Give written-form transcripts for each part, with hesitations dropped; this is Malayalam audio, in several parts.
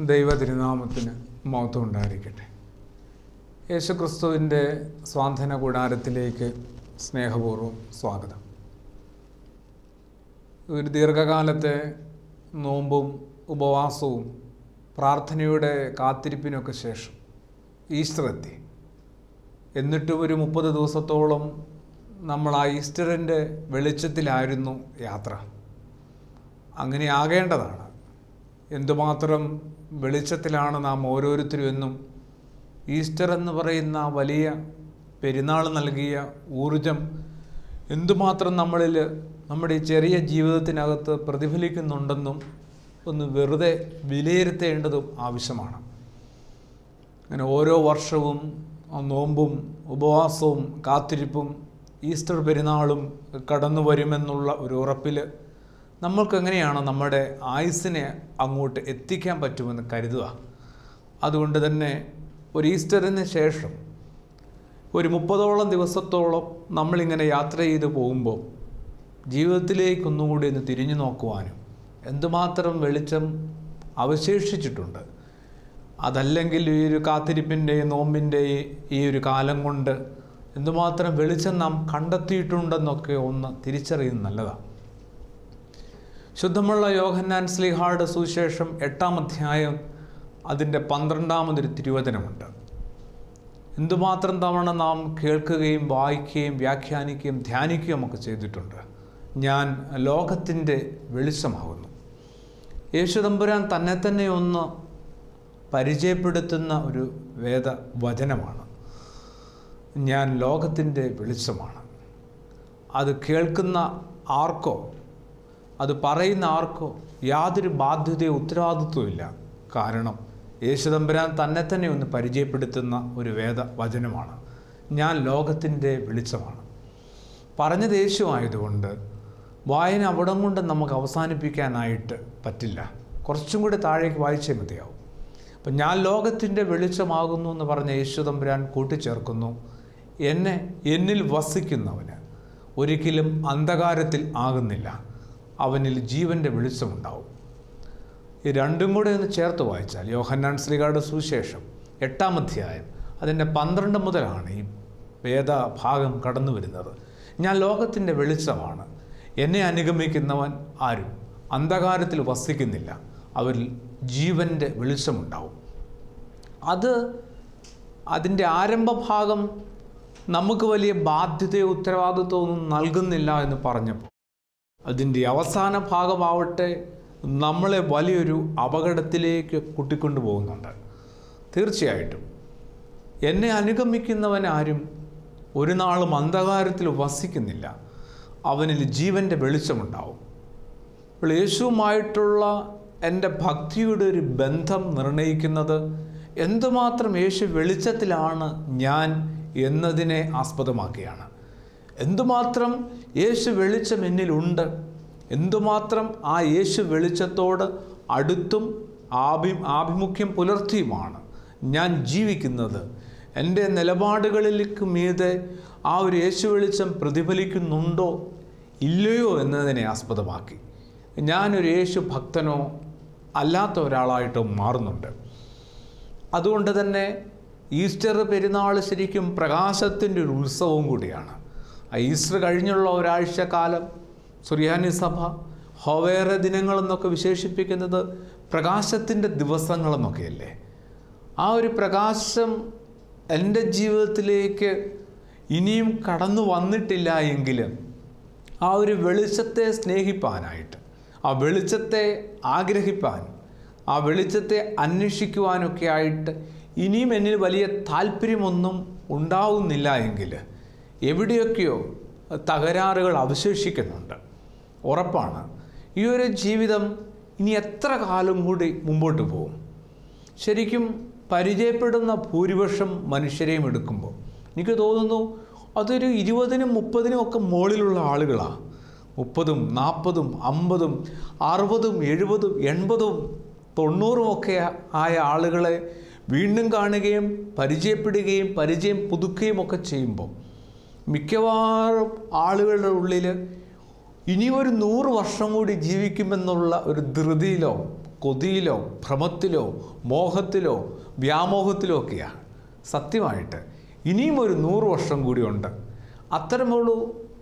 ദൈവ തിരുനാമത്തിന് മഹത്വം ഉണ്ടായിരിക്കട്ടെ. യേശുക്രിസ്തുവിൻ്റെ സ്വാന്തന കൂടാരത്തിലേക്ക് സ്നേഹപൂർവ്വം സ്വാഗതം. ഒരു ദീർഘകാലത്തെ നോമ്പും ഉപവാസവും പ്രാർത്ഥനയുടെ കാത്തിരിപ്പിനൊക്കെ ശേഷം ഈസ്റ്റർ എത്തി. എന്നിട്ടും ഒരു 30 ദിവസത്തോളം നമ്മൾ ആ ഈസ്റ്ററിൻ്റെ വെളിച്ചത്തിലായിരുന്നു യാത്ര. അങ്ങനെ ആകേണ്ടതാണ്. എന്തുമാത്രം വെളിച്ചത്തിലാണ് നാം ഓരോരുത്തരും എന്നും ഈസ്റ്റർ എന്ന് പറയുന്ന വലിയ പെരുന്നാൾ നൽകിയ ഊർജം എന്തുമാത്രം നമ്മളിൽ നമ്മുടെ ഈ ചെറിയ ജീവിതത്തിനകത്ത് പ്രതിഫലിക്കുന്നുണ്ടെന്നും ഒന്ന് വെറുതെ വിലയിരുത്തേണ്ടതും ആവശ്യമാണ്. അങ്ങനെ ഓരോ വർഷവും നോമ്പും ഉപവാസവും കാത്തിരിപ്പും ഈസ്റ്റർ പെരുന്നാളും കടന്നു വരുമെന്നുള്ള ഒരു ഉറപ്പിൽ നമ്മൾക്കെങ്ങനെയാണ് നമ്മുടെ ആയുസ്സിനെ അങ്ങോട്ട് എത്തിക്കാൻ പറ്റുമെന്ന് കരുതുക. അതുകൊണ്ട് തന്നെ ഒരു ഈസ്റ്ററിന് ശേഷം ഒരു 30ഓളം ദിവസത്തോളം നമ്മളിങ്ങനെ യാത്ര ചെയ്ത് പോകുമ്പോൾ ജീവിതത്തിലേക്കൊന്നുകൂടി ഒന്ന് തിരിഞ്ഞു നോക്കുവാനും എന്തുമാത്രം വെളിച്ചം അവശേഷിച്ചിട്ടുണ്ട്, അതല്ലെങ്കിൽ ഈ ഒരു കാത്തിരിപ്പിൻ്റെ നോമ്പിൻ്റെ ഈ ഒരു കാലം കൊണ്ട് എന്തുമാത്രം വെളിച്ചം നാം കണ്ടെത്തിയിട്ടുണ്ടെന്നൊക്കെ ഒന്ന് തിരിച്ചറിയുന്നത് നല്ലതാണ്. ശുദ്ധമുള്ള യോഹന്നാൻ ശ്ലീഹായുടെ സുവിശേഷം 8-ാം അധ്യായം അതിൻ്റെ 12-ാമതൊരു തിരുവചനമുണ്ട്. എന്തുമാത്രം തവണ നാം കേൾക്കുകയും വായിക്കുകയും വ്യാഖ്യാനിക്കുകയും ധ്യാനിക്കുകയും ഒക്കെ ചെയ്തിട്ടുണ്ട്. ഞാൻ ലോകത്തിൻ്റെ വെളിച്ചമാകുന്നു. യേശു തമ്പുരാൻ തന്നെ തന്നെ ഒന്ന് പരിചയപ്പെടുത്തുന്ന ഒരു വേദവചനമാണ്. ഞാൻ ലോകത്തിൻ്റെ വെളിച്ചമാണ്. അത് കേൾക്കുന്ന ആർക്കോ അത് പറയുന്ന ആർക്കോ യാതൊരു ബാധ്യതയോ ഉത്തരവാദിത്വവും ഇല്ല. കാരണം യേശു തമ്പുരാൻ തന്നെ തന്നെ ഒന്ന് പരിചയപ്പെടുത്തുന്ന ഒരു വേദവചനമാണ്. ഞാൻ ലോകത്തിൻ്റെ വെളിച്ചമാണ്. പറഞ്ഞത് യേശു ആയതുകൊണ്ട് വായന അവിടം കൊണ്ട് നമുക്ക് അവസാനിപ്പിക്കാനായിട്ട് പറ്റില്ല. കുറച്ചും കൂടി താഴേക്ക് വായിച്ചേ മതിയാവും. അപ്പം ഞാൻ ലോകത്തിൻ്റെ വെളിച്ചമാകുന്നു എന്ന് പറഞ്ഞ യേശു തമ്പുരാൻ കൂട്ടിച്ചേർക്കുന്നു, എന്നിൽ വസിക്കുന്നവന് ഒരിക്കലും അന്ധകാരത്തിൽ ആകുന്നില്ല, അവനിൽ ജീവൻ്റെ വെളിച്ചമുണ്ടാവും. ഈ രണ്ടും കൂടെ ഒന്ന് ചേർത്ത് വായിച്ചാൽ യോഹന്നാൻ ശ്ലീഹായുടെ സുവിശേഷം 8-ാം അധ്യായം അതിൻ്റെ 12 മുതലാണ് ഈ വേദഭാഗം കടന്നു വരുന്നത്. ഞാൻ ലോകത്തിൻ്റെ വെളിച്ചമാണ്, എന്നെ അനുഗമിക്കുന്നവൻ ആരും അന്ധകാരത്തിൽ വസിക്കുന്നില്ല, അവരിൽ ജീവൻ്റെ വെളിച്ചമുണ്ടാവും. അതിൻ്റെ ആരംഭഭാഗം നമുക്ക് വലിയ ബാധ്യതയോ ഉത്തരവാദിത്വമോ ഒന്നും നൽകുന്നില്ല എന്ന് പറഞ്ഞപ്പോൾ അതിൻ്റെ അവസാന ഭാഗമാവട്ടെ നമ്മളെ വലിയൊരു അപകടത്തിലേക്ക് കൂട്ടിക്കൊണ്ടു പോകുന്നുണ്ട്. തീർച്ചയായിട്ടും എന്നെ അനുഗമിക്കുന്നവൻ ആരും ഒരു നാളും അന്ധകാരത്തിൽ വസിക്കുന്നില്ല, അവനിൽ ജീവൻ്റെ വെളിച്ചമുണ്ടാവും. അപ്പോൾ യേശുവുമായിട്ടുള്ള എൻ്റെ ഭക്തിയുടെ ഒരു ബന്ധം നിർണയിക്കുന്നത് എന്തുമാത്രം യേശു വെളിച്ചത്തിലാണ് ഞാൻ എന്നതിനെ ആസ്പദമാക്കിയാണ്. എന്തുമാത്രം യേശു വെളിച്ചം എന്നിലുണ്ട്, എന്തുമാത്രം ആ യേശു വെളിച്ചത്തോട് അടുത്തും ആഭിമുഖ്യം പുലർത്തിയുമാണ് ഞാൻ ജീവിക്കുന്നത്, എൻ്റെ നിലപാടുകളിലേക്ക് മീതെ ആ ഒരു യേശു വെളിച്ചം പ്രതിഫലിക്കുന്നുണ്ടോ ഇല്ലയോ എന്നതിനെ ആസ്പദമാക്കി ഞാനൊരു യേശു ഭക്തനോ അല്ലാത്ത ഒരാളായിട്ടോ മാറുന്നുണ്ട്. അതുകൊണ്ട് തന്നെ ഈസ്റ്റർ പെരുന്നാൾ ശരിക്കും പ്രകാശത്തിൻ്റെ ഒരു ഉത്സവവും കൂടിയാണ്. ഈസ്റ്റർ കഴിഞ്ഞുള്ള ഒരാഴ്ച കാലം സുറിയാനി സഭ ഹോവേറ ദിനങ്ങളെന്നൊക്കെ വിശേഷിപ്പിക്കുന്നത് പ്രകാശത്തിൻ്റെ ദിവസങ്ങളെന്നൊക്കെയല്ലേ. ആ ഒരു പ്രകാശം എൻ്റെ ജീവിതത്തിലേക്ക് ഇനിയും കടന്നു വന്നിട്ടില്ല എങ്കിലും ആ ഒരു വെളിച്ചത്തെ സ്നേഹിപ്പാനായിട്ട്, ആ വെളിച്ചത്തെ ആഗ്രഹിപ്പാൻ, ആ വെളിച്ചത്തെ അന്വേഷിക്കുവാനൊക്കെ ആയിട്ട് ഇനിയും എന്നിൽ വലിയ താല്പര്യമൊന്നും ഉണ്ടാവുന്നില്ല എങ്കിൽ എവിടെയൊക്കെയോ തകരാറുകൾ അവശേഷിക്കുന്നുണ്ട്. ഉറപ്പാണ് ഈ ഒരു ജീവിതം ഇനി എത്ര കാലം കൂടി മുമ്പോട്ട് പോകും. ശരിക്കും പരിചയപ്പെടുന്ന ഭൂരിപക്ഷം മനുഷ്യരെയും എടുക്കുമ്പോൾ എനിക്ക് തോന്നുന്നു അതൊരു 20-നും 30-നും ഒക്കെ മുകളിലുള്ള ആളുകളാണ്. 30-ഉം 40-ഉം 50-ഉം 60-ഉം 70-ഉം 80-ഉം 90-ഉം ഒക്കെ ആയ ആളുകളെ വീണ്ടും കാണുകയും പരിചയപ്പെടുകയും പരിചയം പുതുക്കുകയും ഒക്കെ ചെയ്യുമ്പോൾ മിക്കവാറും ആളുകളുടെ ഉള്ളിൽ ഇനിയൊരു 100 വർഷം കൂടി ജീവിക്കുമെന്നുള്ള ഒരു ധൃതിയിലോ കൊതിയിലോ ഭ്രമത്തിലോ മോഹത്തിലോ വ്യാമോഹത്തിലോ ഒക്കെയാണ്. സത്യമായിട്ട് ഇനിയും ഒരു 100 വർഷം കൂടിയുണ്ട്. അത്തരമുള്ള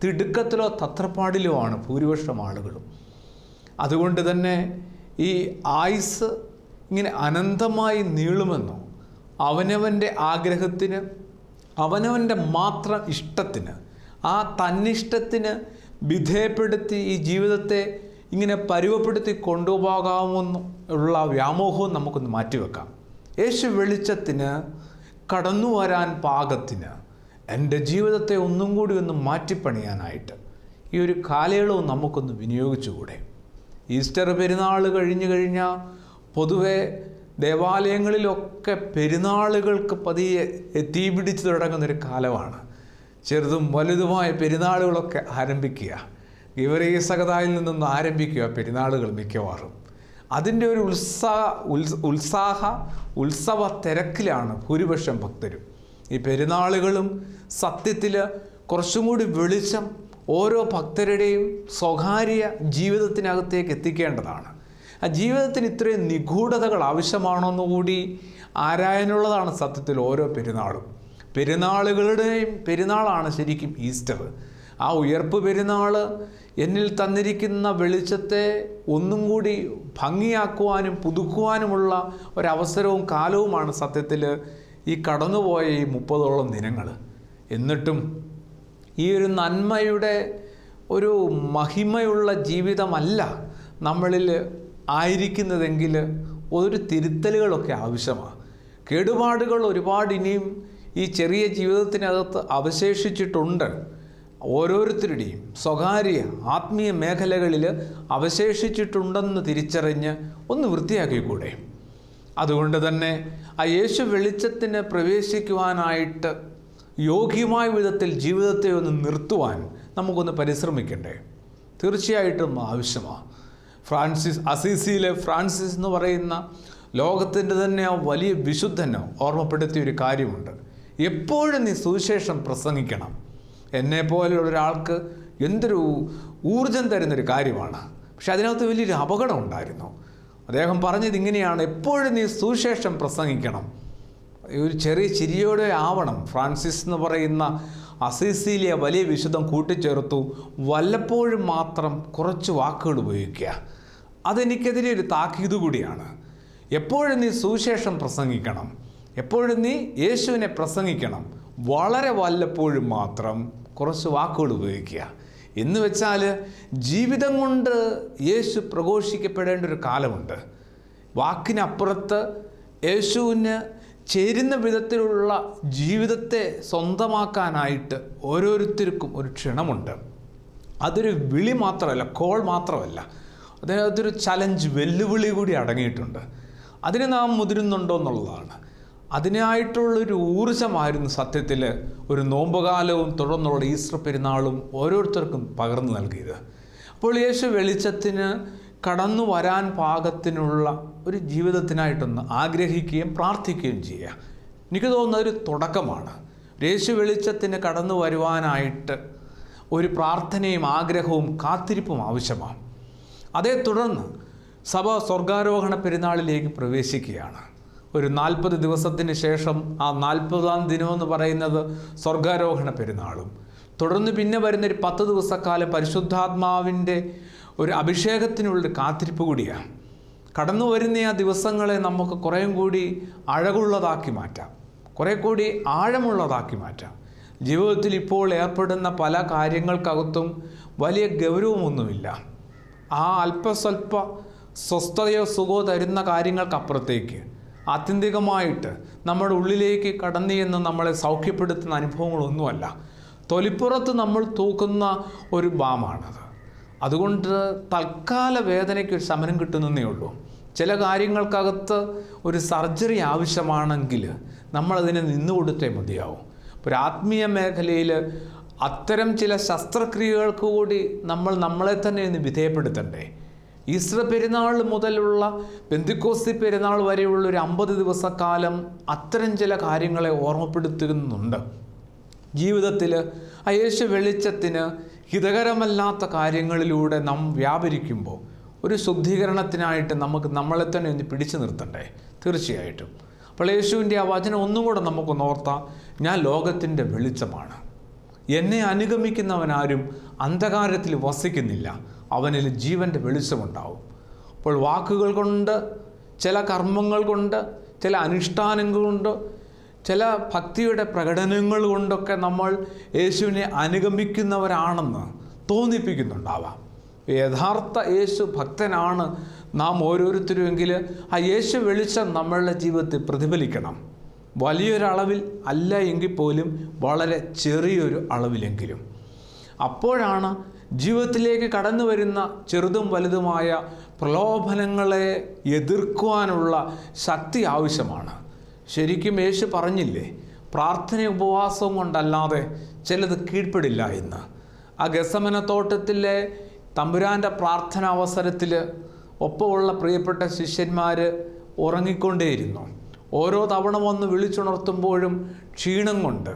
തിടുക്കത്തിലോ തത്രപ്പാടിലോ ആണ് ഭൂരിപക്ഷം ആളുകളും. അതുകൊണ്ട് തന്നെ ഈ ആയുസ് ഇങ്ങനെ അനന്തമായി നീളുമെന്നോ അവനവൻ്റെ ആഗ്രഹത്തിന് അവനവൻ്റെ മാത്രം ഇഷ്ടത്തിന് ആ തന്നിഷ്ടത്തിന് വിധേയപ്പെടുത്തി ഈ ജീവിതത്തെ ഇങ്ങനെ പരുവപ്പെടുത്തി കൊണ്ടുപോകാമെന്ന് ഉള്ള വ്യാമോഹവും നമുക്കൊന്ന് മാറ്റിവെക്കാം. യേശു വെളിച്ചത്തിന് കടന്നു വരാൻ പാകത്തിന് എൻ്റെ ജീവിതത്തെ ഒന്നും കൂടി ഒന്ന് മാറ്റിപ്പണിയാനായിട്ട് ഈ ഒരു കാലയളവ് നമുക്കൊന്ന് വിനിയോഗിച്ചുകൂടെ? ഈസ്റ്റർ പെരുന്നാൾ കഴിഞ്ഞു കഴിഞ്ഞാൽ പൊതുവെ ദേവാലയങ്ങളിലൊക്കെ പെരുന്നാളുകൾക്ക് പതിയെ തീപിടിച്ച് തുടങ്ങുന്നൊരു കാലമാണ്. ചെറുതും വലുതുമായ പെരുന്നാളുകളൊക്കെ ആരംഭിക്കുക. ഗിവറീസകതായിൽ നിന്നൊന്ന് ആരംഭിക്കുക പെരുന്നാളുകൾ മിക്കവാറും. അതിൻ്റെ ഒരു ഉത്സവ തിരക്കിലാണ് ഭൂരിപക്ഷം ഭക്തരും. ഈ പെരുന്നാളുകളും സത്യത്തിൽ കുറച്ചും കൂടി വെളിച്ചം ഓരോ ഭക്തരുടെയും സ്വകാര്യ ജീവിതത്തിനകത്തേക്ക് എത്തിക്കേണ്ടതാണ്. ആ ജീവിതത്തിന് ഇത്രയും നിഗൂഢതകൾ ആവശ്യമാണെന്നുകൂടി ആരായാനുള്ളതാണ് സത്യത്തിൽ ഓരോ പെരുന്നാളും. പെരുന്നാളുകളുടെയും പെരുന്നാളാണ് ശരിക്കും ഈസ്റ്റർ. ആ ഉയർപ്പ് പെരുന്നാൾ എന്നിൽ തന്നിരിക്കുന്ന വെളിച്ചത്തെ ഒന്നും കൂടി ഭംഗിയാക്കുവാനും പുതുക്കുവാനുമുള്ള ഒരവസരവും കാലവുമാണ് സത്യത്തിൽ ഈ കടന്നുപോയ ഈ 30ഓളം ദിനങ്ങൾ. എന്നിട്ടും ഈ ഒരു നന്മയുടെ ഒരു മഹിമയുള്ള ജീവിതമല്ല നമ്മളിൽ ആയിരിക്കുന്നതെങ്കിൽ ഒരു തിരുത്തലുകളൊക്കെ ആവശ്യമാണ്. കേടുപാടുകൾ ഒരുപാട് ഇനിയും ഈ ചെറിയ ജീവിതത്തിനകത്ത് അവശേഷിച്ചിട്ടുണ്ട്. ഓരോരുത്തരുടെയും സ്വകാര്യ ആത്മീയ മേഖലകളിൽ അവശേഷിച്ചിട്ടുണ്ടെന്ന് തിരിച്ചറിഞ്ഞ് ഒന്ന് വൃത്തിയാക്കിക്കൂടെ? അതുകൊണ്ട് തന്നെ ആ യേശു വെളിച്ചത്തിന് പ്രവേശിക്കുവാനായിട്ട് യോഗ്യമായ വിധത്തിൽ ജീവിതത്തെ ഒന്ന് നിർത്തുവാൻ നമുക്കൊന്ന് പരിശ്രമിക്കണ്ടേ? തീർച്ചയായിട്ടും ആവശ്യമാണ്. അസീസിയിലെ ഫ്രാൻസിസ് എന്ന് പറയുന്ന ലോകത്തിൻ്റെ തന്നെ ആ വലിയ വിശുദ്ധനെ ഓർമ്മപ്പെടുത്തിയൊരു കാര്യമുണ്ട്. എപ്പോഴും നീ സുവിശേഷം പ്രസംഗിക്കണം. എന്നെപ്പോലെയുള്ള ഒരാൾക്ക് എന്തൊരു ഊർജം തരുന്നൊരു കാര്യമാണ്. പക്ഷെ അതിനകത്ത് വലിയൊരു അപകടം ഉണ്ടായിരുന്നു. അദ്ദേഹം പറഞ്ഞത് ഇങ്ങനെയാണ്: എപ്പോഴും നീ സുവിശേഷം പ്രസംഗിക്കണം. ഒരു ചെറിയ ചിരിയോടെ ആവണം. ഫ്രാൻസിസ് എന്ന് പറയുന്ന അസീസിയിലെ വലിയ വിശുദ്ധം കൂട്ടിച്ചേർത്തു, വല്ലപ്പോഴും മാത്രം കുറച്ച് വാക്കുകൾ ഉപയോഗിക്കുക. അതെനിക്കെതിരെ ഒരു താക്കീത് കൂടിയാണ്. എപ്പോഴും നീ സുവിശേഷം പ്രസംഗിക്കണം, എപ്പോഴും നീ യേശുവിനെ പ്രസംഗിക്കണം, വളരെ വല്ലപ്പോഴും മാത്രം കുറച്ച് വാക്കുകൾ ഉപയോഗിക്കുക. എന്ന് വെച്ചാൽ ജീവിതം കൊണ്ട് യേശു പ്രഘോഷിക്കപ്പെടേണ്ട ഒരു കാലമുണ്ട്. വാക്കിനപ്പുറത്ത് യേശുവിന് ചേരുന്ന വിധത്തിലുള്ള ജീവിതത്തെ സ്വന്തമാക്കാനായിട്ട് ഓരോരുത്തർക്കും ഒരു ക്ഷണമുണ്ട്. അതൊരു വിളി മാത്രമല്ല, കോൾ മാത്രമല്ല, അതിനകത്തൊരു ചലഞ്ച്, വെല്ലുവിളി കൂടി അടങ്ങിയിട്ടുണ്ട്. അതിന് നാം മുതിരുന്നുണ്ടോ എന്നുള്ളതാണ്. അതിനായിട്ടുള്ളൊരു ഊർജമായിരുന്നു സത്യത്തിൽ ഒരു നോമ്പുകാലവും തുടർന്നുള്ള ഈസ്റ്റർ പെരുന്നാളും ഓരോരുത്തർക്കും പകർന്നു നൽകിയത്. അപ്പോൾ യേശു വെളിച്ചത്തിന് കടന്നു വരാൻ പാകത്തിനുള്ള ഒരു ജീവിതത്തിനായിട്ടൊന്ന് ആഗ്രഹിക്കുകയും പ്രാർത്ഥിക്കുകയും ചെയ്യുക. എനിക്ക് തോന്നുന്നത് ഒരു തുടക്കമാണ്. യേശു വെളിച്ചത്തിന് കടന്നു വരുവാനായിട്ട് ഒരു പ്രാർത്ഥനയും ആഗ്രഹവും കാത്തിരിപ്പും ആവശ്യമാണ്. അതേ തുടർന്ന് സഭ സ്വർഗാരോഹണ പെരുന്നാളിലേക്ക് പ്രവേശിക്കുകയാണ്. ഒരു 40 ദിവസത്തിന് ശേഷം ആ 40ാം ദിനമെന്ന് പറയുന്നത് സ്വർഗാരോഹണ പെരുന്നാളും, തുടർന്ന് പിന്നെ വരുന്നൊരു 10 ദിവസക്കാലം പരിശുദ്ധാത്മാവിൻ്റെ ഒരു അഭിഷേകത്തിനുള്ളൊരു കാത്തിരിപ്പ് കൂടിയാണ്. കടന്നു വരുന്ന ആ ദിവസങ്ങളെ നമുക്ക് കുറേയും കൂടി അഴകുള്ളതാക്കി മാറ്റാം, കുറേ കൂടി ആഴമുള്ളതാക്കി മാറ്റാം. ജീവിതത്തിൽ ഇപ്പോൾ ഏർപ്പെടുന്ന പല കാര്യങ്ങൾക്കകത്തും വലിയ ഗൗരവമൊന്നുമില്ല. ആ അല്പസ്വല്പ സ്വസ്ഥതയോ സുഖമോ തരുന്ന കാര്യങ്ങൾക്കപ്പുറത്തേക്ക് ആത്യന്തികമായിട്ട് നമ്മുടെ ഉള്ളിലേക്ക് കടന്നു ചെന്ന് നമ്മളെ സൗഖ്യപ്പെടുത്തുന്ന അനുഭവങ്ങളൊന്നുമല്ല. തൊലിപ്പുറത്ത് നമ്മൾ തൂക്കുന്ന ഒരു ബാമാണത്. അതുകൊണ്ട് തൽക്കാല വേദനയ്ക്ക് ഒരു ശമനം കിട്ടുന്നതേ ഉള്ളൂ. ചില കാര്യങ്ങൾക്കകത്ത് ഒരു സർജറി ആവശ്യമാണെങ്കിൽ നമ്മളതിനെ നിന്നുകൊടുത്തേ മതിയാവും. ഒരു ആത്മീയ മേഖലയിൽ അത്തരം ചില ശസ്ത്രക്രിയകൾക്ക് കൂടി നമ്മളെ തന്നെ ഒന്ന് വിധേയപ്പെടുത്തണ്ടേ? ഈസ്റ്റർ പെരുന്നാൾ മുതലുള്ള പെന്തിക്കോസ്തി പെരുന്നാൾ വരെയുള്ള ഒരു 50 ദിവസക്കാലം അത്തരം ചില കാര്യങ്ങളെ ഓർമ്മപ്പെടുത്തുന്നുണ്ട്. ജീവിതത്തിൽ യേശു വെളിച്ചത്തിന് ഹിതകരമല്ലാത്ത കാര്യങ്ങളിലൂടെ നാം വ്യാപരിക്കുമ്പോൾ ഒരു ശുദ്ധീകരണത്തിനായിട്ട് നമുക്ക് നമ്മളെ തന്നെ ഒന്ന് പിടിച്ചു നിർത്തണ്ടേ? തീർച്ചയായിട്ടും. അപ്പോൾ യേശുവിൻ്റെ ആ വചനം ഒന്നും കൂടെ നമുക്കൊന്ന് ഓർത്താം. ഞാൻ ലോകത്തിൻ്റെ വെളിച്ചമാണ്, എന്നെ അനുഗമിക്കുന്നവനാരും അന്ധകാരത്തിൽ വസിക്കുന്നില്ല, അവനിൽ ജീവൻ്റെ വെളിച്ചമുണ്ടാവും. അപ്പോൾ വാക്കുകൾ കൊണ്ട്, ചില കർമ്മങ്ങൾ കൊണ്ട്, ചില അനുഷ്ഠാനങ്ങൾ കൊണ്ട്, ചില ഭക്തിയുടെ പ്രകടനങ്ങൾ കൊണ്ടൊക്കെ നമ്മൾ യേശുവിനെ അനുഗമിക്കുന്നവരാണെന്ന് തോന്നിപ്പിക്കുന്നുണ്ടാവാം. യഥാർത്ഥ യേശു ഭക്തനാണ് നാം ഓരോരുത്തരുമെങ്കിൽ ആ യേശു വെളിച്ചം നമ്മളുടെ ജീവിതത്തിൽ പ്രതിഫലിക്കണം. വലിയൊരളവിൽ അല്ല എങ്കിൽ പോലും വളരെ ചെറിയൊരു അളവിലെങ്കിലും. അപ്പോഴാണ് ജീവിതത്തിലേക്ക് കടന്നു വരുന്ന ചെറുതും വലുതുമായ പ്രലോഭനങ്ങളെ എതിർക്കുവാനുള്ള ശക്തി ആവശ്യമാണ്. ശരിക്കും യേശു പറഞ്ഞില്ലേ, പ്രാർത്ഥനയും ഉപവാസവും കൊണ്ടല്ലാതെ ചിലത് കീഴ്പ്പെടില്ല എന്ന്. ആ ഗെത്സമന തോട്ടത്തിലെ തമ്പുരാൻ്റെ പ്രാർത്ഥന അവസരത്തിൽ ഒപ്പമുള്ള പ്രിയപ്പെട്ട ശിഷ്യന്മാർ ഉറങ്ങിക്കൊണ്ടേയിരുന്നു. ഓരോ തവണ വന്ന് വിളിച്ചുണർത്തുമ്പോഴും ക്ഷീണം കൊണ്ട്,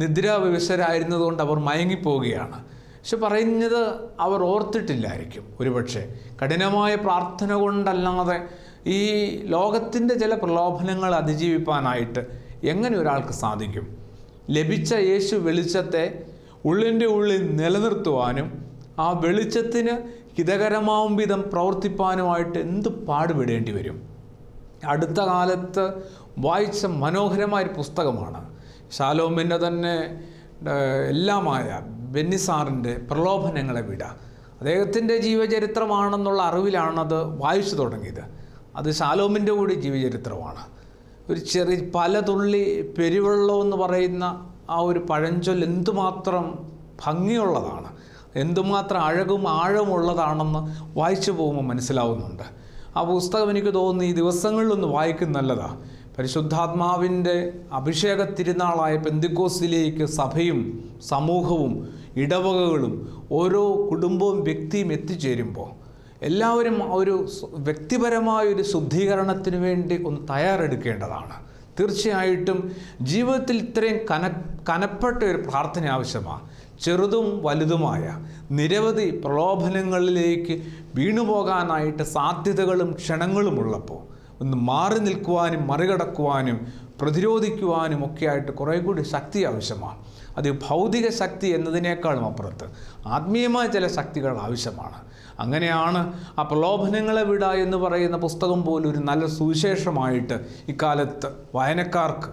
നിദ്രാവിവശരായിരുന്നതുകൊണ്ട് അവർ മയങ്ങിപ്പോവുകയാണ്. പക്ഷെ പറയുന്നത് അവർ ഓർത്തിട്ടില്ലായിരിക്കും. ഒരുപക്ഷെ കഠിനമായ പ്രാർത്ഥന കൊണ്ടല്ലാതെ ഈ ലോകത്തിൻ്റെ ചില പ്രലോഭനങ്ങൾ അതിജീവിപ്പാനായിട്ട് എങ്ങനെ ഒരാൾക്ക് സാധിക്കും? ലഭിച്ച യേശു വെളിച്ചത്തെ ഉള്ളിൻ്റെ ഉള്ളിൽ നിലനിർത്തുവാനും ആ വെളിച്ചത്തിന് ഹിതകരമാവും വിധം പ്രവർത്തിപ്പാനുമായിട്ട് എന്ത് പാടുപെടേണ്ടി വരും? അടുത്ത കാലത്ത് വായിച്ച മനോഹരമായൊരു പുസ്തകമാണ് ശാലോമിൻ്റെ തന്നെ എല്ലാമായ ബെന്നി സാറിൻ്റെ പ്രലോഭനങ്ങളെ വിട. അദ്ദേഹത്തിൻ്റെ ജീവചരിത്രമാണെന്നുള്ള അറിവിലാണത് വായിച്ചു തുടങ്ങിയത്. അത് ശാലോമിൻ്റെ കൂടി ജീവചരിത്രമാണ്. ഒരു ചെറിയ പല തുള്ളി പെരുവെള്ളം എന്ന് പറയുന്ന ആ ഒരു പഴഞ്ചൊല്ല് എന്തുമാത്രം ഭംഗിയുള്ളതാണ്, എന്തുമാത്രം അഴകും ആഴമുള്ളതാണെന്ന് വായിച്ചു പോകുമ്പോൾ മനസ്സിലാവുന്നുണ്ട്. ആ പുസ്തകം എനിക്ക് തോന്നുന്നു ഈ ദിവസങ്ങളിലൊന്ന് വായിക്കുന്ന നല്ലതാണ്. പരിശുദ്ധാത്മാവിൻ്റെ അഭിഷേക തിരുനാളായ പെന്തിക്കോസ്തിലേക്ക് സഭയും സമൂഹവും ഇടവകകളും ഓരോ കുടുംബവും വ്യക്തിയും എത്തിച്ചേരുമ്പോൾ എല്ലാവരും ഒരു വ്യക്തിപരമായൊരു ശുദ്ധീകരണത്തിന് വേണ്ടി ഒന്ന് തയ്യാറെടുക്കേണ്ടതാണ്. തീർച്ചയായിട്ടും ജീവിതത്തിൽ ഇത്രയും കനപ്പെട്ട ഒരു പ്രാർത്ഥന ആവശ്യമാണ്. ചെറുതും വലുതുമായ നിരവധി പ്രലോഭനങ്ങളിലേക്ക് വീണുപോകാനായിട്ട് സാധ്യതകളും ക്ഷണങ്ങളും ഉള്ളപ്പോൾ ഒന്ന് മാറി നിൽക്കുവാനും മറികടക്കുവാനും പ്രതിരോധിക്കുവാനും ഒക്കെയായിട്ട് കുറേ കൂടി ശക്തി ആവശ്യമാണ്. അത് ഭൗതിക ശക്തി എന്നതിനേക്കാളും അപ്പുറത്ത് ആത്മീയമായ ചില ശക്തികൾ ആവശ്യമാണ്. അങ്ങനെയാണ് ആ പ്രലോഭനങ്ങളെ വിട എന്ന് പറയുന്ന പുസ്തകം പോലും ഒരു നല്ല സുവിശേഷമായിട്ട് ഇക്കാലത്ത് വായനക്കാർക്ക്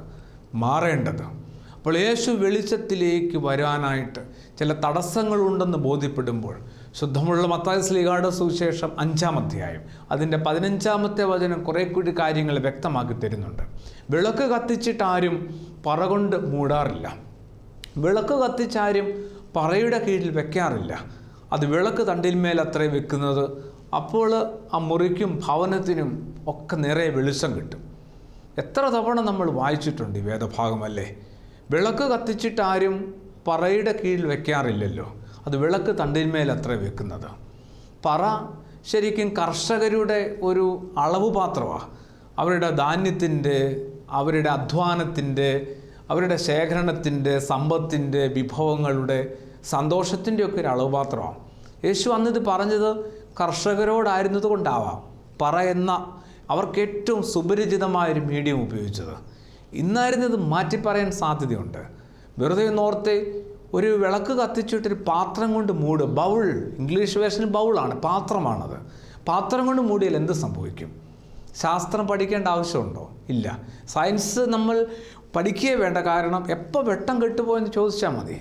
മാറേണ്ടത്. അപ്പോൾ യേശു വെളിച്ചത്തിലേക്ക് വരാനായിട്ട് ചില തടസ്സങ്ങളുണ്ടെന്ന് ബോധ്യപ്പെടുമ്പോൾ ശുദ്ധമുള്ള മത്തായി ശ്ലീഹായുടെ സുവിശേഷം 5-ാം അധ്യായം അതിൻ്റെ 15-ാമത്തെ വചനം കുറേ കൂടി കാര്യങ്ങൾ വ്യക്തമാക്കി തരുന്നുണ്ട്. വിളക്ക് കത്തിച്ചിട്ടാരും പറ കൊണ്ട് മൂടാറില്ല, വിളക്ക് കത്തിച്ചാരും പറയുടെ കീഴിൽ വെക്കാറില്ല, അത് വിളക്ക് തണ്ടിന്മേൽ അത്രേ വെക്കുന്നത്. അപ്പോൾ ആ മുറിക്കും ഭവനത്തിനും ഒക്കെ നിറയെ വെളിച്ചം കിട്ടും. എത്ര തവണ നമ്മൾ വായിച്ചിട്ടുണ്ട് ഈ വേദഭാഗമല്ലേ? വിളക്ക് കത്തിച്ചിട്ടാരും പറയുടെ കീഴിൽ വെക്കാറില്ലല്ലോ, അത് വിളക്ക് തണ്ടിന്മേൽ അത്രേ വെക്കുന്നത്. പറ ശരിക്കും കർഷകരുടെ ഒരു അളവ് പാത്രമാണ്. അവരുടെ ധാന്യത്തിൻ്റെ, അവരുടെ അധ്വാനത്തിൻ്റെ, അവരുടെ ശേഖരണത്തിൻ്റെ, സമ്പത്തിൻ്റെ, വിഭവങ്ങളുടെ, സന്തോഷത്തിൻ്റെയൊക്കെ ഒരു അളവ് പാത്രമാണ്. യേശു അന്നിത് പറഞ്ഞത് കർഷകരോടായിരുന്നത് കൊണ്ടാവാം പറ എന്ന അവർക്ക് ഏറ്റവും സുപരിചിതമായൊരു മീഡിയം ഉപയോഗിച്ചത്. ഇന്നായിരുന്നത് മാറ്റി പറയാൻ സാധ്യതയുണ്ട്. വെറുതെ നോർത്ത് ഒരു വിളക്ക് കത്തിച്ചിട്ടൊരു പാത്രം കൊണ്ട് മൂട്, ബൗൾ, ഇംഗ്ലീഷ് വേർഷനിൽ ബൗളാണ്, പാത്രമാണത്. പാത്രം കൊണ്ട് മൂടിയാൽ എന്ത് സംഭവിക്കും? ശാസ്ത്രം പഠിക്കേണ്ട ആവശ്യമുണ്ടോ? ഇല്ല. സയൻസ് നമ്മൾ പഠിക്കുകയേ വേണ്ട. കാരണം എപ്പോൾ വെട്ടം കെട്ടുപോയെന്ന് ചോദിച്ചാൽ മതി.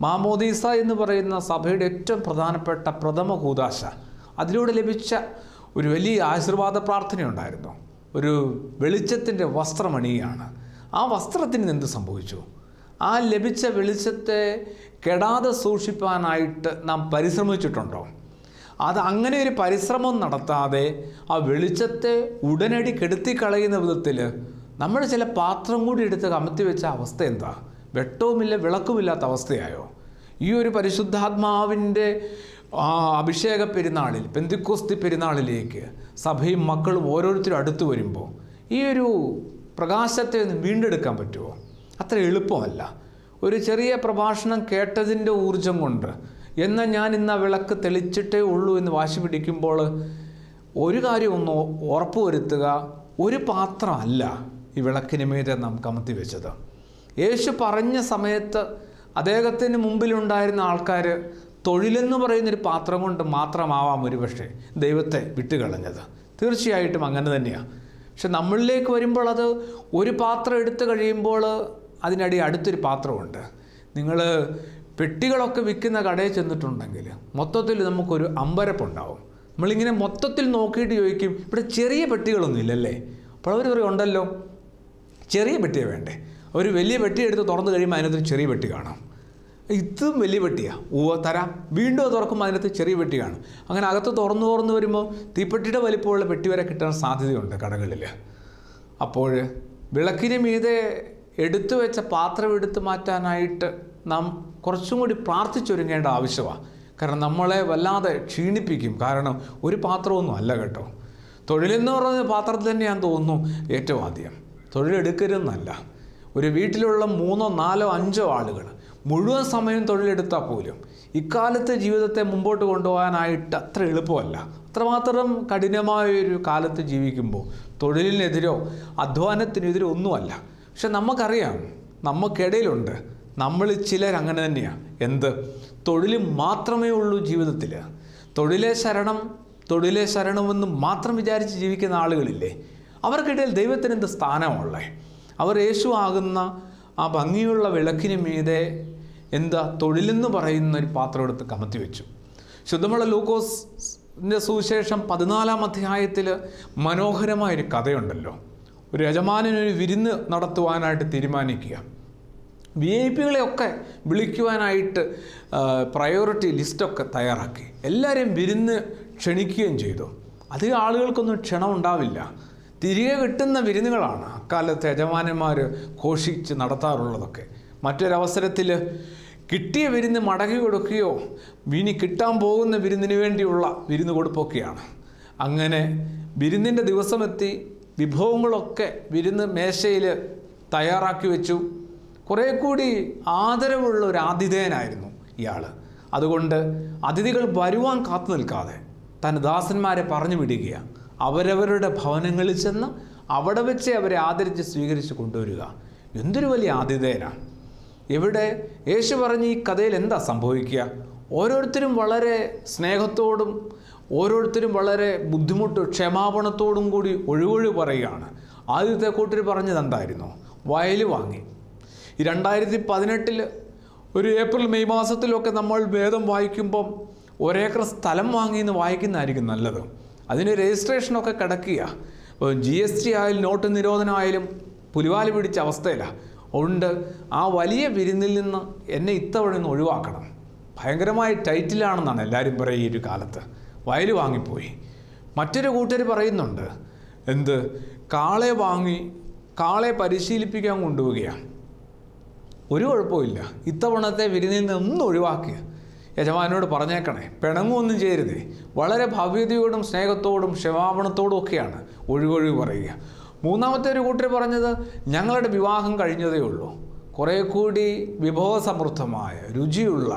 മാമോദീസ എന്ന് പറയുന്ന സഭയുടെ ഏറ്റവും പ്രധാനപ്പെട്ട പ്രഥമ കൂദാശ, അതിലൂടെ ലഭിച്ച ഒരു വലിയ ആശീർവാദ പ്രാർത്ഥനയുണ്ടായിരുന്നു. ഒരു വെളിച്ചത്തിൻ്റെ വസ്ത്രമണിയാണ്. ആ വസ്ത്രത്തിന് എന്ത് സംഭവിച്ചു? ആ ലഭിച്ച വെളിച്ചത്തെ കെടാതെ സൂക്ഷിപ്പാനായിട്ട് നാം പരിശ്രമിച്ചിട്ടുണ്ടോ? അത് അങ്ങനെ ഒരു പരിശ്രമം നടത്താതെ ആ വെളിച്ചത്തെ ഉടനടി കെടുത്തിക്കളയുന്ന വിധത്തിൽ നമ്മൾ ചില പാത്രം കൂടി എടുത്ത് കമത്തി വെച്ച അവസ്ഥ എന്താ? വെട്ടവുമില്ല വിളക്കുമില്ലാത്ത അവസ്ഥയായോ? ഈ ഒരു പരിശുദ്ധാത്മാവിൻ്റെ അഭിഷേക പെരുന്നാളിൽ, പെന്തിക്കോസ്തി പെരുന്നാളിലേക്ക് സഭയും മക്കളും ഓരോരുത്തരും അടുത്തു വരുമ്പോൾ ഈ ഒരു പ്രകാശത്തെ ഒന്ന് വീണ്ടെടുക്കാൻ പറ്റുമോ? അത്ര എളുപ്പമല്ല. ഒരു ചെറിയ പ്രഭാഷണം കേട്ടതിൻ്റെ ഊർജം കൊണ്ട് എന്നാൽ ഞാൻ ഇന്ന് ആ വിളക്ക് തെളിച്ചിട്ടേ ഉള്ളൂ എന്ന് വാശി പിടിക്കുമ്പോൾ ഒരു കാര്യം ഒന്ന് ഉറപ്പുവരുത്തുക, ഒരു പാത്രമല്ല ഈ വിളക്കിന് മീതെ നാം കമത്തി വെച്ചത്. യേശു പറഞ്ഞ സമയത്ത് അദ്ദേഹത്തിന് മുമ്പിലുണ്ടായിരുന്ന ആൾക്കാർ തൊഴിലെന്ന് പറയുന്നൊരു പാത്രം കൊണ്ട് മാത്രമാവാം ഒരുപക്ഷെ ദൈവത്തെ വിട്ടുകളഞ്ഞത്. തീർച്ചയായിട്ടും അങ്ങനെ തന്നെയാണ്. പക്ഷെ നമ്മളിലേക്ക് വരുമ്പോൾ അത് ഒരു പാത്രം എടുത്തു കഴിയുമ്പോൾ അതിനടി അടുത്തൊരു പാത്രമുണ്ട്. നിങ്ങൾ പെട്ടികളൊക്കെ വിൽക്കുന്ന കടയിൽ ചെന്നിട്ടുണ്ടെങ്കിൽ മൊത്തത്തിൽ നമുക്കൊരു അമ്പരപ്പുണ്ടാവും. നമ്മളിങ്ങനെ മൊത്തത്തിൽ നോക്കിയിട്ട് ചോദിക്കും, ഇവിടെ ചെറിയ പെട്ടികളൊന്നും ഇല്ലല്ലേ? അപ്പോൾ അവർ പറയും ഉണ്ടല്ലോ, ചെറിയ പെട്ടിയാണ് വേണ്ടേ. ഒരു വലിയ പെട്ടി എടുത്ത് തുറന്നു കഴിയുമ്പോൾ അതിനകത്ത് ചെറിയ പെട്ടി കാണാം. ഇതും വലിയ പെട്ടിയാണ്, തരാം. വീണ്ടും അത് തുറക്കുമ്പോൾ അതിനകത്ത് ചെറിയ പെട്ടി കാണും. അങ്ങനെ അകത്ത് തുറന്നു വരുമ്പോൾ തീപ്പെട്ടിയുടെ വലിപ്പമുള്ള പെട്ടി വരെ കിട്ടാൻ സാധ്യതയുണ്ട് കടകളിൽ. അപ്പോൾ വിളക്കിന് മീതെ എടുത്തു വെച്ച പാത്രം എടുത്തു മാറ്റാനായിട്ട് നാം കുറച്ചും കൂടി പ്രാർത്ഥിച്ചൊരുങ്ങേണ്ട ആവശ്യമാണ്. കാരണം നമ്മളെ വല്ലാതെ ക്ഷീണിപ്പിക്കും. കാരണം ഒരു പാത്രമൊന്നും അല്ല കേട്ടോ. തൊഴിലെന്ന് പറയുന്ന പാത്രത്തിൽ തന്നെയാണെന്ന് തോന്നുന്നു ഏറ്റവും ആദ്യം. തൊഴിലെടുക്കരുതെന്നല്ല, ഒരു വീട്ടിലുള്ള 3, 4, 5 ആളുകൾ മുഴുവൻ സമയം തൊഴിലെടുത്താൽ പോലും ഇക്കാലത്തെ ജീവിതത്തെ മുമ്പോട്ട് കൊണ്ടുപോകാനായിട്ട് അത്ര എളുപ്പമല്ല. അത്രമാത്രം കഠിനമായൊരു കാലത്ത് ജീവിക്കുമ്പോൾ തൊഴിലിനെതിരോ അധ്വാനത്തിനെതിരോ ഒന്നുമല്ല. പക്ഷെ നമുക്കറിയാം, നമുക്കിടയിലുണ്ട് നമ്മൾ ചിലരങ്ങനെ തന്നെയാണ്. എന്ത് തൊഴിൽ മാത്രമേ ഉള്ളൂ ജീവിതത്തിൽ. തൊഴിലേ ശരണമെന്ന് മാത്രം വിചാരിച്ച് ജീവിക്കുന്ന ആളുകളില്ലേ? അവർക്കിടയിൽ ദൈവത്തിന് എന്ത് സ്ഥാനമുള്ളത്? അവർ യേശു ആകുന്ന ആ ഭംഗിയുള്ള വിളക്കിന് മീതെ എന്താ തൊഴിലെന്ന് പറയുന്ന ഒരു പാത്രം എടുത്ത് കമത്തി വെച്ചു. ശുദ്ധമുള്ള ലൂക്കോസിൻ്റെ സുവിശേഷം 14-ാം അധ്യായത്തിൽ മനോഹരമായൊരു കഥയുണ്ടല്ലോ. ഒരു യജമാനനൊരു വിരുന്ന് നടത്തുവാനായിട്ട് തീരുമാനിക്കുക. VIP-കളെയൊക്കെ വിളിക്കുവാനായിട്ട് പ്രയോറിറ്റി ലിസ്റ്റൊക്കെ തയ്യാറാക്കി. എല്ലാവരെയും വിരുന്ന് ക്ഷണിക്കുകയും ചെയ്തു. അധികം ആളുകൾക്കൊന്നും ക്ഷണം ഉണ്ടാവില്ല. തിരികെ കിട്ടുന്ന വിരുന്നുകളാണ് അക്കാലത്ത് യജമാനന്മാർ ഘോഷിച്ച് നടത്താറുള്ളതൊക്കെ. മറ്റൊരവസരത്തിൽ കിട്ടിയ വിരുന്ന് മടക്കി കൊടുക്കുകയോ ഇനി കിട്ടാൻ പോകുന്ന വിരുന്നിന് വേണ്ടിയുള്ള വിരുന്ന് കൊടുപ്പൊക്കെയാണ്. അങ്ങനെ വിരുന്നിൻ്റെ ദിവസമെത്തി. വിഭവങ്ങളൊക്കെ വിരുന്ന് മേശയിൽ തയ്യാറാക്കി വെച്ചു. കുറേ കൂടി ആദരവുള്ള ഒരു ആതിഥേയനായിരുന്നു ഇയാൾ. അതുകൊണ്ട് അതിഥികൾ വരുവാൻ കാത്തു നിൽക്കാതെ തൻ്റെ ദാസന്മാരെ പറഞ്ഞു വിടുകയാണ്. അവരവരുടെ ഭവനങ്ങളിൽ ചെന്ന് അവിടെ വെച്ച് അവരെ ആദരിച്ച് സ്വീകരിച്ച് കൊണ്ടുവരിക. എന്തൊരു വലിയ ആതിഥേയനാണ്. ഇവിടെ യേശു പറഞ്ഞ ഈ കഥയിൽ എന്താ സംഭവിക്കുക? ഓരോരുത്തരും വളരെ സ്നേഹത്തോടും ഓരോരുത്തരും വളരെ ക്ഷമാപണത്തോടും കൂടി ഒഴിവൊഴി പറയുകയാണ്. ആദ്യത്തെ കൂട്ടർ പറഞ്ഞത് എന്തായിരുന്നു? വയൽ വാങ്ങി. ഈ 2018 ഒരു ഏപ്രിൽ മെയ് മാസത്തിലൊക്കെ നമ്മൾ വേദം വായിക്കുമ്പം 1 ഏക്കർ സ്ഥലം വാങ്ങിയെന്ന് വായിക്കുന്നതായിരിക്കും നല്ലത്. അതിന് രജിസ്ട്രേഷനൊക്കെ കിടക്കുക. ഇപ്പോൾ GST ആയാലും നോട്ട് നിരോധനമായാലും പുലിവാല് പിടിച്ച അവസ്ഥയിലാണ്. അതുകൊണ്ട് ആ വലിയ വിരുന്നിൽ നിന്ന് എന്നെ ഇത്തവണ ഒന്ന് ഒഴിവാക്കണം. ഭയങ്കരമായ ടൈറ്റിലാണെന്നാണ് എല്ലാവരും പറയുക. ഈ ഒരു കാലത്ത് വയൽ വാങ്ങിപ്പോയി. മറ്റൊരു കൂട്ടർ പറയുന്നുണ്ട്, എന്ത് കാളയെ വാങ്ങി കാളയെ പരിശീലിപ്പിക്കാൻ കൊണ്ടുപോവുകയാണ്. ഒരു കുഴപ്പമില്ല, ഇത്തവണത്തെ വിരുന്നിൽ നിന്നൊന്നും ഒഴിവാക്കുക. യജമാനോട് പറഞ്ഞേക്കണേ, പിണങ്ങുമൊന്നും ചെയ്യരുതേ. വളരെ ഭവ്യതയോടും സ്നേഹത്തോടും ക്ഷമാപണത്തോടും ഒക്കെയാണ് ഒഴിവൊഴിവ് പറയുക. മൂന്നാമത്തെ ഒരു കൂട്ടർ പറഞ്ഞത്, ഞങ്ങളുടെ വിവാഹം കഴിഞ്ഞതേ ഉള്ളൂ, കുറേ കൂടി വിഭവസമൃദ്ധമായ രുചിയുള്ള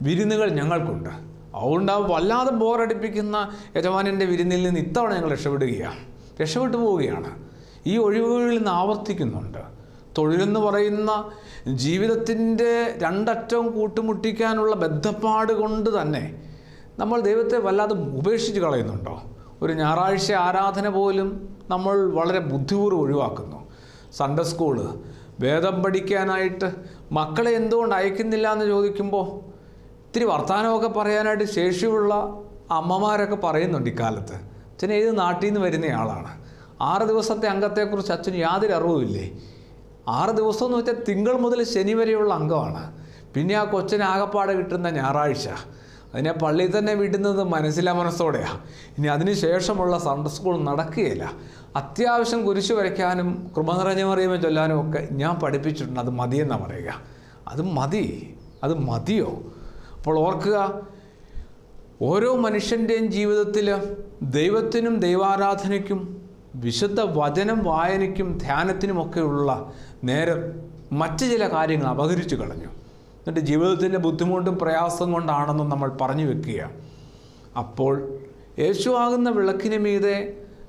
വിരുന്നുകൾ ഞങ്ങൾക്കുണ്ട്. അതുകൊണ്ട് വല്ലാതെ ബോറടിപ്പിക്കുന്ന യജമാനൻ്റെ വിരുന്നിൽ നിന്ന് ഇത്തവണ ഞങ്ങൾ രക്ഷപ്പെട്ടു പോവുകയാണ്. ഈ ഒഴിവുകളിൽ നിന്ന് ആവർത്തിക്കുന്നുണ്ട്. തൊഴിലെന്ന് പറയുന്ന ജീവിതത്തിൻ്റെ രണ്ടറ്റവും കൂട്ടുമുട്ടിക്കാനുള്ള ബദ്ധപ്പാട് കൊണ്ട് തന്നെ നമ്മൾ ദൈവത്തെ വല്ലാതെ ഉപേക്ഷിച്ച് കളയുന്നുണ്ടോ? ഒരു ഞായറാഴ്ച ആരാധന പോലും നമ്മൾ വളരെ ബുദ്ധിപൂർവ്വം ഒഴിവാക്കുന്നു. സൺഡേ സ്കൂള് വേദം പഠിക്കാനായിട്ട് മക്കളെ എന്തുകൊണ്ട് അയക്കുന്നില്ല എന്ന് ചോദിക്കുമ്പോൾ ഇത്തിരി വർത്തമാനമൊക്കെ പറയാനായിട്ട് ശേഷിയുള്ള അമ്മമാരൊക്കെ പറയുന്നുണ്ട് ഇക്കാലത്ത്. അച്ഛൻ ഏത് നാട്ടിൽ നിന്ന് വരുന്നയാളാണ്, 6 ദിവസത്തെ അംഗത്തെക്കുറിച്ച് അച്ഛന് യാതൊരു അറിവുമില്ലേ? 6 ദിവസം എന്ന് വെച്ചാൽ തിങ്കൾ മുതൽ ശനി വരെയുള്ള അംഗമാണ്. പിന്നെ ആ കൊച്ചിന് ആകപ്പാടെ കിട്ടുന്ന ഞായറാഴ്ച, അതിനെ പള്ളിയിൽ തന്നെ വിടുന്നത് മനസ്സോടെയാണ്. ഇനി അതിന് ശേഷമുള്ള സൺഡേ സ്കൂൾ നടക്കുകയില്ല. അത്യാവശ്യം കുരിശ് വരയ്ക്കാനും കൃപ നിറഞ്ഞ മറിയമേ ചൊല്ലാനും ഒക്കെ ഞാൻ പഠിപ്പിച്ചിട്ടുണ്ട്. അത് മതിയെന്നാണ് പറയുക. അത് മതിയോ? അപ്പോൾ ഓർക്കുക, ഓരോ മനുഷ്യൻ്റെയും ജീവിതത്തിൽ ദൈവത്തിനും ദൈവാരാധനയ്ക്കും വിശുദ്ധ വചനം വായനയ്ക്കും ധ്യാനത്തിനുമൊക്കെയുള്ള നേരം മറ്റ് ചില കാര്യങ്ങൾ അപഹരിച്ചു കളഞ്ഞു. എന്നിട്ട് ജീവിതത്തിൻ്റെ ബുദ്ധിമുട്ടും പ്രയാസം കൊണ്ടാണെന്നും നമ്മൾ പറഞ്ഞു വെക്കുക. അപ്പോൾ യേശു ആകുന്ന വിളക്കിന് മീതെ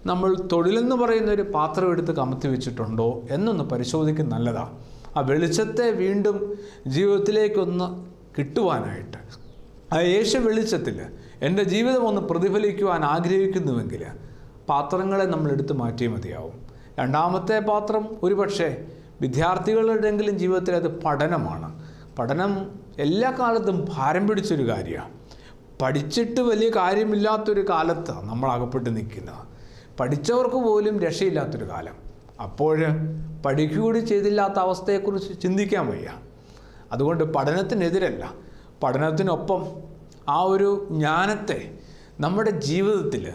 നമ്മൾ തൊഴിലെന്ന് പറയുന്നൊരു പാത്രം എടുത്ത് കമത്തി വെച്ചിട്ടുണ്ടോ എന്നൊന്ന് പരിശോധിക്കുന്നത് നല്ലതാണ്. ആ വെളിച്ചത്തെ വീണ്ടും ജീവിതത്തിലേക്കൊന്ന് കിട്ടുവാനായിട്ട്, ആ യേശു വെളിച്ചത്തിൽ എൻ്റെ ജീവിതം ഒന്ന് പ്രതിഫലിക്കുവാൻ ആഗ്രഹിക്കുന്നുവെങ്കിൽ പാത്രങ്ങളെ നമ്മൾ എടുത്ത് മാറ്റിയേ മതിയാവും. രണ്ടാമത്തെ പാത്രം ഒരുപക്ഷെ വിദ്യാർത്ഥികളുടെയെങ്കിലും ജീവിതത്തിൽ അത് പഠനമാണ്. പഠനം എല്ലാ കാലത്തും ഭാരം പിടിച്ചൊരു കാര്യമാണ്. പഠിച്ചിട്ട് വലിയ കാര്യമില്ലാത്തൊരു കാലത്താണ് നമ്മൾ അകപ്പെട്ട് നിൽക്കുന്നത്. പഠിച്ചവർക്ക് പോലും രക്ഷയില്ലാത്തൊരു കാലം. അപ്പോൾ പഠിക്കുകകൂടി ചെയ്തില്ലാത്ത അവസ്ഥയെക്കുറിച്ച് ചിന്തിക്കാൻ വയ്യ. അതുകൊണ്ട് പഠനത്തിനെതിരല്ല, പഠനത്തിനൊപ്പം ആ ഒരു ജ്ഞാനത്തെ നമ്മുടെ ജീവിതത്തിൽ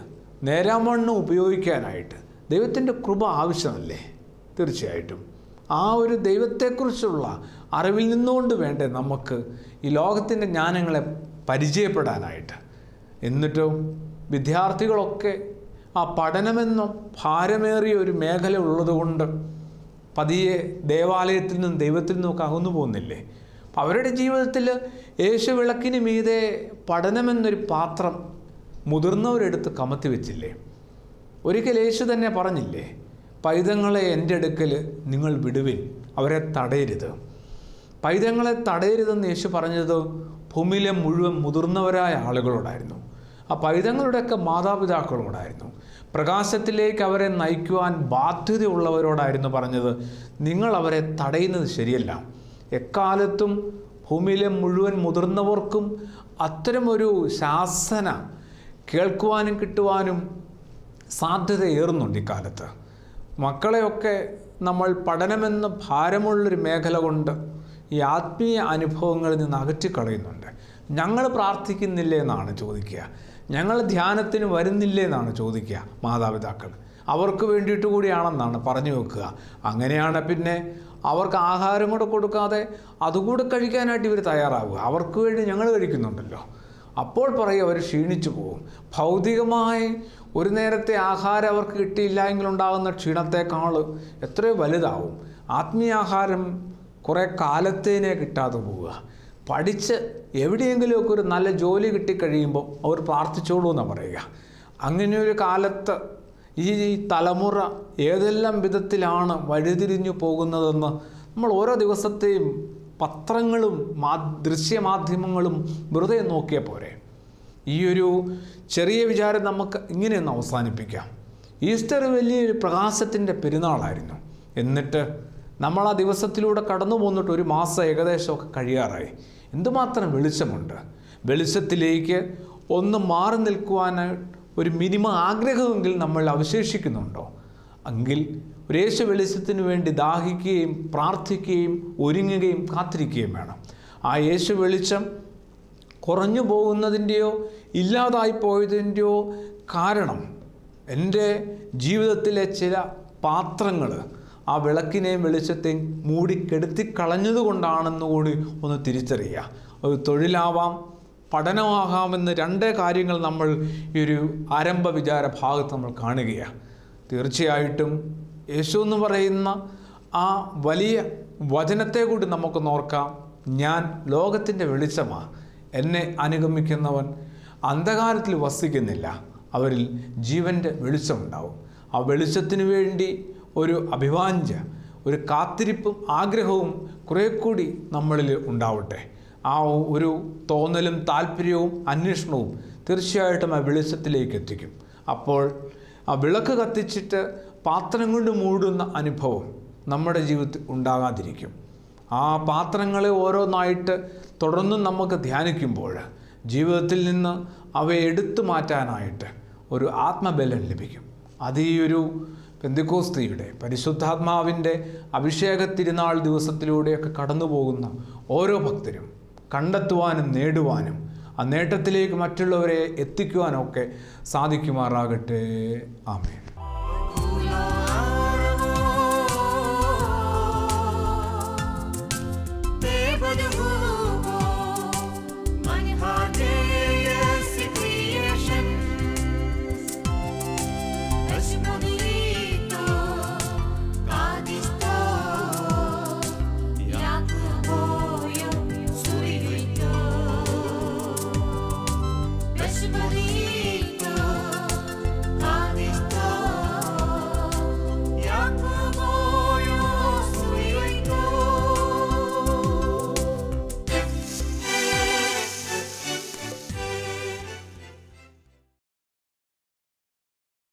നേരാവണ്ണം ഉപയോഗിക്കാനായിട്ട് ദൈവത്തിൻ്റെ കൃപ ആവശ്യമല്ലേ? തീർച്ചയായിട്ടും ആ ഒരു ദൈവത്തെക്കുറിച്ചുള്ള അറിവിൽ നിന്നുകൊണ്ട് വേണ്ടേ നമുക്ക് ഈ ലോകത്തിൻ്റെ ജ്ഞാനങ്ങളെ പരിചയപ്പെടാനായിട്ട്. എന്നിട്ടും വിദ്യാർത്ഥികളൊക്കെ ആ പഠനമെന്ന ഭാരമേറിയ ഒരു മേഖല ഉള്ളതുകൊണ്ട് പതിയെ ദേവാലയത്തിൽ നിന്നും ദൈവത്തിൽ നിന്നൊക്കെ അകന്നു പോകുന്നില്ലേ? അവരുടെ ജീവിതത്തിൽ യേശു വിളക്കിന് മീതെ പഠനമെന്നൊരു പാത്രം മുതിർന്നവരെടുത്ത് കമത്തി വെച്ചില്ലേ? ഒരിക്കൽ യേശു തന്നെ പറഞ്ഞില്ലേ, പൈതങ്ങളെ എൻ്റെ അടുക്കൽ നിങ്ങൾ വിടുവിൻ, അവരെ തടയരുത്. പൈതങ്ങളെ തടയരുതെന്ന് യേശു പറഞ്ഞത് ഭൂമിയിലെ മുഴുവൻ മുതിർന്നവരായ ആളുകളോടായിരുന്നു. ആ പൈതങ്ങളുടെയൊക്കെ മാതാപിതാക്കളോടായിരുന്നു. പ്രകാശത്തിലേക്ക് അവരെ നയിക്കുവാൻ ബാധ്യതയുള്ളവരോടായിരുന്നു പറഞ്ഞത്. നിങ്ങൾ അവരെ തടയുന്നത് ശരിയല്ല. എക്കാലത്തും ഭൂമിയിലെ മുഴുവൻ മുതിർന്നവർക്കും അത്തരമൊരു ശാസന കേൾക്കുവാനും കിട്ടുവാനും സാധ്യതയേറുന്നുണ്ട് ഇക്കാലത്ത്. മക്കളെയൊക്കെ നമ്മൾ പഠനമെന്ന ഭാരമുള്ളൊരു മേഖല കൊണ്ട് ഈ ആത്മീയ അനുഭവങ്ങളിൽ നിന്ന് അകറ്റിക്കളയുന്നുണ്ട്. ഞങ്ങൾ പ്രാർത്ഥിക്കുന്നില്ലേ എന്നാണ് ചോദിക്കുക, ഞങ്ങൾ ധ്യാനത്തിന് വരുന്നില്ലേ എന്നാണ് ചോദിക്കുക മാതാപിതാക്കൾ. അവർക്ക് വേണ്ടിയിട്ട് കൂടിയാണെന്നാണ് പറഞ്ഞു വെക്കുക. അങ്ങനെയാണ് പിന്നെ അവർക്ക് ആഹാരം കൂടെ കൊടുക്കാതെ അതുകൂടെ കഴിക്കാനായിട്ട് ഇവർ തയ്യാറാവുക. അവർക്ക് വേണ്ടി ഞങ്ങൾ കഴിക്കുന്നുണ്ടല്ലോ. അപ്പോൾ പറയും അവർ ക്ഷീണിച്ചു പോകും. ഭൗതികമായി ഒരു നേരത്തെ ആഹാരം അവർക്ക് കിട്ടിയില്ല എങ്കിലുണ്ടാകുന്ന ക്ഷീണത്തെക്കാൾ എത്രയോ വലുതാവും ആത്മീയാഹാരം കുറേ കാലത്തേനെ കിട്ടാതെ പോവുക. പഠിച്ച് എവിടെയെങ്കിലുമൊക്കെ ഒരു നല്ല ജോലി കിട്ടിക്കഴിയുമ്പോൾ അവർ പ്രാർത്ഥിച്ചോളൂ എന്നാണ് പറയുക. അങ്ങനെയൊരു കാലത്ത് ഈ തലമുറ ഏതെല്ലാം വിധത്തിലാണ് വഴിതിരിഞ്ഞു പോകുന്നതെന്ന് നമ്മൾ ഓരോ ദിവസത്തെയും പത്രങ്ങളും ദൃശ്യമാധ്യമങ്ങളും വെറുതെ നോക്കിയാൽ പോരെ. ഈ ഒരു ചെറിയ വിചാരം നമുക്ക് ഇങ്ങനെയൊന്ന് അവസാനിപ്പിക്കാം. ഈസ്റ്റർ വലിയൊരു പ്രകാശത്തിൻ്റെ പെരുന്നാളായിരുന്നു. എന്നിട്ട് നമ്മൾ ആ ദിവസത്തിലൂടെ കടന്നു പോന്നിട്ട് ഒരു മാസം ഏകദേശമൊക്കെ കഴിയാറായി. എന്തുമാത്രം വെളിച്ചമുണ്ട്! വെളിച്ചത്തിലേക്ക് ഒന്ന് മാറി നിൽക്കുവാനായിട്ട് ഒരു മിനിമം ആഗ്രഹമെങ്കിൽ നമ്മൾ അവശേഷിക്കുന്നുണ്ടോ? എങ്കിൽ ഒരു യേശു വെളിച്ചത്തിന് വേണ്ടി ദാഹിക്കുകയും പ്രാർത്ഥിക്കുകയും ഒരുങ്ങുകയും കാത്തിരിക്കുകയും വേണം. ആ യേശു വെളിച്ചം കുറഞ്ഞു പോകുന്നതിൻ്റെയോ ഇല്ലാതായി പോയതിൻ്റെയോ കാരണം എൻ്റെ ജീവിതത്തിലെ ചില പാത്രങ്ങൾ ആ വിളക്കിനെയും വെളിച്ചത്തെയും മൂടിക്കെടുത്തിക്കളഞ്ഞതുകൊണ്ടാണെന്ന് കൂടി ഒന്ന് തിരിച്ചറിയുക. ഒരു തൊഴിലാവാം, പഠനമാകാമെന്ന് രണ്ടേ കാര്യങ്ങൾ നമ്മൾ ഈ ഒരു ആരംഭ വിചാര ഭാഗത്ത് നമ്മൾ കാണുകയാണ്. തീർച്ചയായിട്ടും യേശു എന്ന് പറയുന്ന ആ വലിയ വചനത്തെ കൂടി നമുക്ക് നോക്കാം. ഞാൻ ലോകത്തിൻ്റെ വെളിച്ചമാണ്, എന്നെ അനുഗമിക്കുന്നവൻ അന്ധകാരത്തിൽ വസിക്കുന്നില്ല, അവരിൽ ജീവൻ്റെ വെളിച്ചമുണ്ടാവും. ആ വെളിച്ചത്തിന് വേണ്ടി ഒരു അഭിവാഞ്ച, ഒരു കാത്തിരിപ്പും ആഗ്രഹവും കുറേ കൂടി നമ്മളിൽ ഉണ്ടാവട്ടെ. ആ ഒരു തോന്നലും താല്പര്യവും അന്വേഷണവും തീർച്ചയായിട്ടും ആ വെളിച്ചത്തിലേക്ക് എത്തിക്കും. അപ്പോൾ ആ വിളക്ക് കത്തിച്ചിട്ട് പാത്രം കൊണ്ട് മൂടുന്ന അനുഭവം നമ്മുടെ ജീവിതത്തിൽ ഉണ്ടാകാതിരിക്കും. ആ പാത്രങ്ങളെ ഓരോന്നായിട്ട് തുടർന്നും നമുക്ക് ധ്യാനിക്കുമ്പോൾ ജീവിതത്തിൽ നിന്ന് അവയെ എടുത്തു മാറ്റാനായിട്ട് ഒരു ആത്മബലം ലഭിക്കും. അത് ഈ ഒരു പെന്തക്കോസ്തിയുടെ പരിശുദ്ധാത്മാവിൻ്റെ അഭിഷേക തിരുനാൾ ദിവസത്തിലൂടെയൊക്കെ കടന്നു പോകുന്ന ഓരോ ഭക്തരും കണ്ടെത്തുവാനും നേടുവാനും ആ നേട്ടത്തിലേക്ക് മറ്റുള്ളവരെ എത്തിക്കുവാനൊക്കെ സാധിക്കുമാറാകട്ടെ. ആമേൻ.